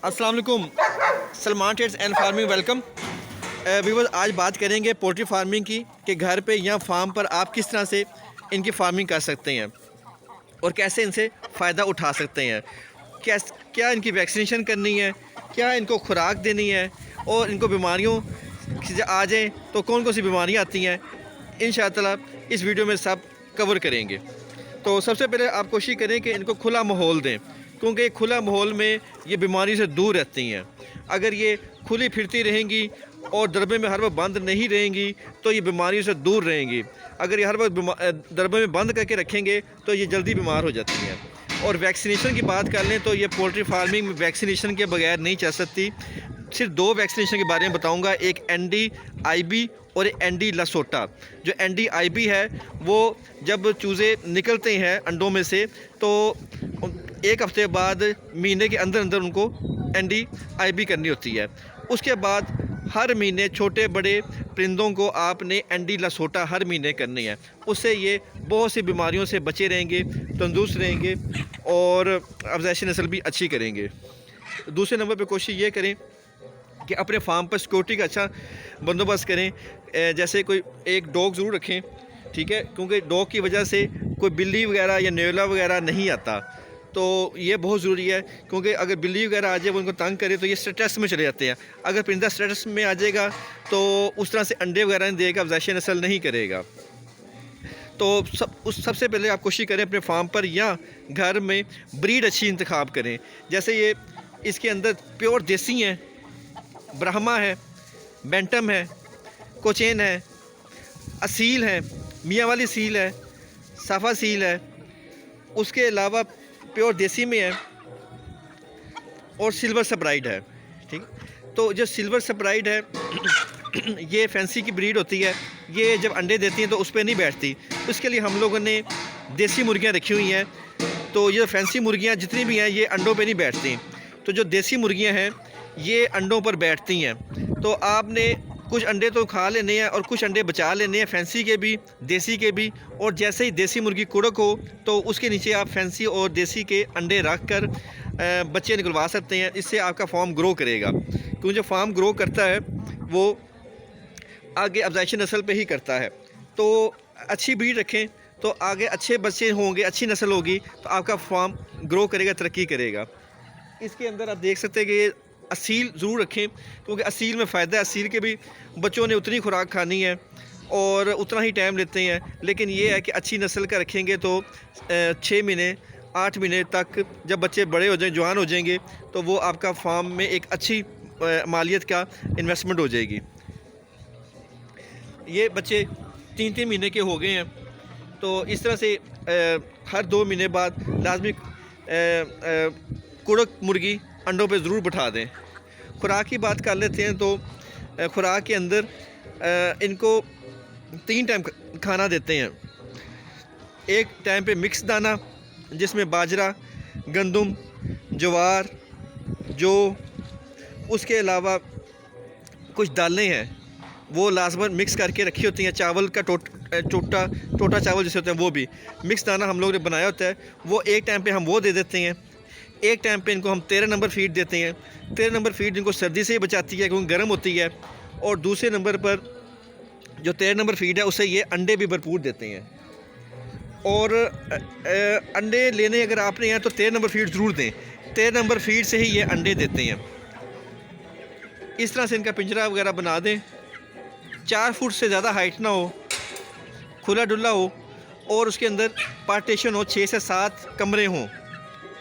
अस्सलाम वालेकुम। Salman trades and farming welcome viewers. आज बात करेंगे पोल्ट्री फार्मिंग की कि घर पे या फार्म पर आप किस तरह से इनकी फार्मिंग कर सकते हैं और कैसे इनसे फ़ायदा उठा सकते हैं। क्या इनकी वैक्सीनेशन करनी है, क्या इनको खुराक देनी है और इनको बीमारियों आ जाएँ तो कौन कौन सी बीमारियाँ आती हैं, इंशाअल्लाह इस वीडियो में सब कवर करेंगे। तो सबसे पहले आप कोशिश करें कि इनको खुला माहौल दें, क्योंकि खुला माहौल में ये बीमारी से दूर रहती हैं। अगर ये खुली फिरती रहेंगी और दरबे में हर वक्त बंद नहीं रहेंगी तो ये बीमारियों से दूर रहेंगी। अगर ये हर वक्त दरबे में बंद करके रखेंगे तो ये जल्दी बीमार हो जाती हैं। और वैक्सीनेशन की बात कर लें तो ये पोल्ट्री फार्मिंग में वैक्सीनेशन के बगैर नहीं चल सकती। सिर्फ दो वैक्सीनेशन के बारे में बताऊंगा, एक ND-IB और ND लसोटा। जो ND-IB है वो जब चूज़े निकलते हैं अंडों में से तो एक हफ्ते बाद महीने के अंदर अंदर उनको ND-IB करनी होती है। उसके बाद हर महीने छोटे बड़े परिंदों को आपने ND लसोटा हर महीने करनी है। उससे ये बहुत सी बीमारियों से बचे रहेंगे, तंदुरुस्त रहेंगे और अफज़ाइश नस्ल भी अच्छी करेंगे। दूसरे नंबर पे कोशिश ये करें कि अपने फार्म पर सिक्योरिटी का अच्छा बंदोबस्त करें। जैसे कोई एक डॉग ज़रूर रखें, ठीक है, क्योंकि डॉग की वजह से कोई बिल्ली वगैरह या नेवला वगैरह नहीं आता। तो ये बहुत ज़रूरी है, क्योंकि अगर बिल्ली वगैरह आ जाए वो उनको तंग करे तो ये स्ट्रेस में चले जाते हैं। अगर परिंदा स्ट्रेस में आ जाएगा तो उस तरह से अंडे वगैरह नहीं देगा, अफज़ाइश नस्ल नहीं करेगा। तो सबसे पहले आप कोशिश करें अपने फार्म पर या घर में ब्रीड अच्छी इंतखाब करें। जैसे ये इसके अंदर प्योर देसी हैं, ब्राह्मा है, बैंटम है, कोचेन है, असील है, मियाँ वाली सील है, साफा सील है, उसके अलावा प्योर देसी में है और सिल्वर सप्राइड है। ठीक, तो जो सिल्वर सप्राइड है ये फैंसी की ब्रीड होती है। ये जब अंडे देती हैं तो उस पर नहीं बैठती, उसके लिए हम लोगों ने देसी मुर्गियाँ रखी हुई हैं। तो ये फैंसी मुर्गियाँ जितनी भी हैं ये अंडों पे नहीं बैठती, तो जो देसी मुर्गियाँ हैं ये अंडों पर बैठती हैं। तो आपने कुछ अंडे तो खा लेने हैं और कुछ अंडे बचा लेने हैं, फैंसी के भी देसी के भी। और जैसे ही देसी मुर्गी कुड़क हो तो उसके नीचे आप फैंसी और देसी के अंडे रख कर बच्चे निकलवा सकते हैं। इससे आपका फार्म ग्रो करेगा, क्योंकि जो फार्म ग्रो करता है वो आगे अफज़ाइश नस्ल पे ही करता है। तो अच्छी ब्रीड रखें तो आगे अच्छे बच्चे होंगे, अच्छी नस्ल होगी तो आपका फार्म ग्रो करेगा, तरक्की करेगा। इसके अंदर आप देख सकते हैं कि असील ज़रूर रखें, क्योंकि असील में फ़ायदा है। असील के भी बच्चों ने उतनी खुराक खानी है और उतना ही टाइम लेते हैं, लेकिन ये है कि अच्छी नस्ल का रखेंगे तो 6 महीने 8 महीने तक जब बच्चे बड़े हो जाएं, जवान हो जाएंगे, तो वो आपका फार्म में एक अच्छी मालियत का इन्वेस्टमेंट हो जाएगी। ये बच्चे 3-3 महीने के हो गए हैं, तो इस तरह से हर 2 महीने बाद लाजमी कुड़क मुर्गी अंडों पे ज़रूर बिठा दें। खुराक की बात कर लेते हैं तो खुराक के अंदर इनको 3 टाइम खाना देते हैं। एक टाइम पे मिक्स दाना जिसमें बाजरा, गंदम, ज्वार, जौ, उसके अलावा कुछ दालें हैं वो लाजमन मिक्स करके रखी होती हैं। चावल का टोटा चावल जैसे होते हैं वो भी मिक्स दाना हम लोगों ने बनाया होता है, वो एक टाइम पे हम वो दे देते हैं। एक टाइम पे इनको हम 13 नंबर फीड देते हैं। 13 नंबर फीड इनको सर्दी से ही बचाती है क्योंकि गर्म होती है। और दूसरे नंबर पर जो 13 नंबर फीड है उससे ये अंडे भी भरपूर देते हैं। और अंडे लेने अगर आपने यहाँ तो 13 नंबर फीड ज़रूर दें। 13 नंबर फीड से ही ये अंडे देते हैं। इस तरह से इनका पिंजरा वगैरह बना दें, 4 फुट से ज़्यादा हाइट ना हो, खुला डुल्ला हो और उसके अंदर पार्टीशन हो, 6 से 7 कमरे हों,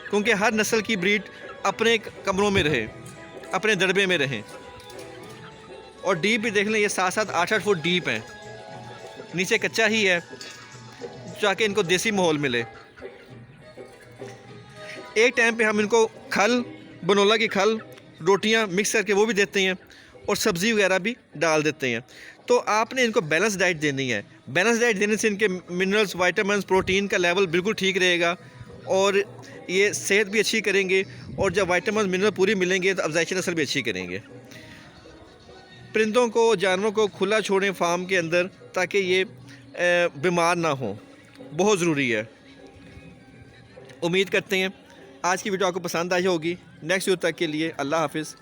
क्योंकि हर नस्ल की ब्रीड अपने कमरों में रहे, अपने दरबे में रहें। और डीप भी देख लें, ये 7-7 8-8 फुट डीप हैं, नीचे कच्चा ही है ताकि इनको देसी माहौल मिले। एक टाइम पे हम इनको खल, बनोला की खल, रोटियां मिक्स करके वो भी देते हैं और सब्ज़ी वगैरह भी डाल देते हैं। तो आपने इनको बैलेंस डाइट देनी है। बैलेंस डाइट देने से इनके मिनरल्स, विटामिन्स, प्रोटीन का लेवल बिल्कुल ठीक रहेगा और ये सेहत भी अच्छी करेंगे। और जब विटामिन मिनरल पूरी मिलेंगे तो अफज़ाइश नस्ल भी अच्छी करेंगे। परिंदों को, जानवरों को खुला छोड़ें फार्म के अंदर ताकि ये बीमार ना हो, बहुत ज़रूरी है। उम्मीद करते हैं आज की वीडियो आपको पसंद आई होगी। नेक्स्ट वीडियो तक के लिए अल्लाह हाफिज़।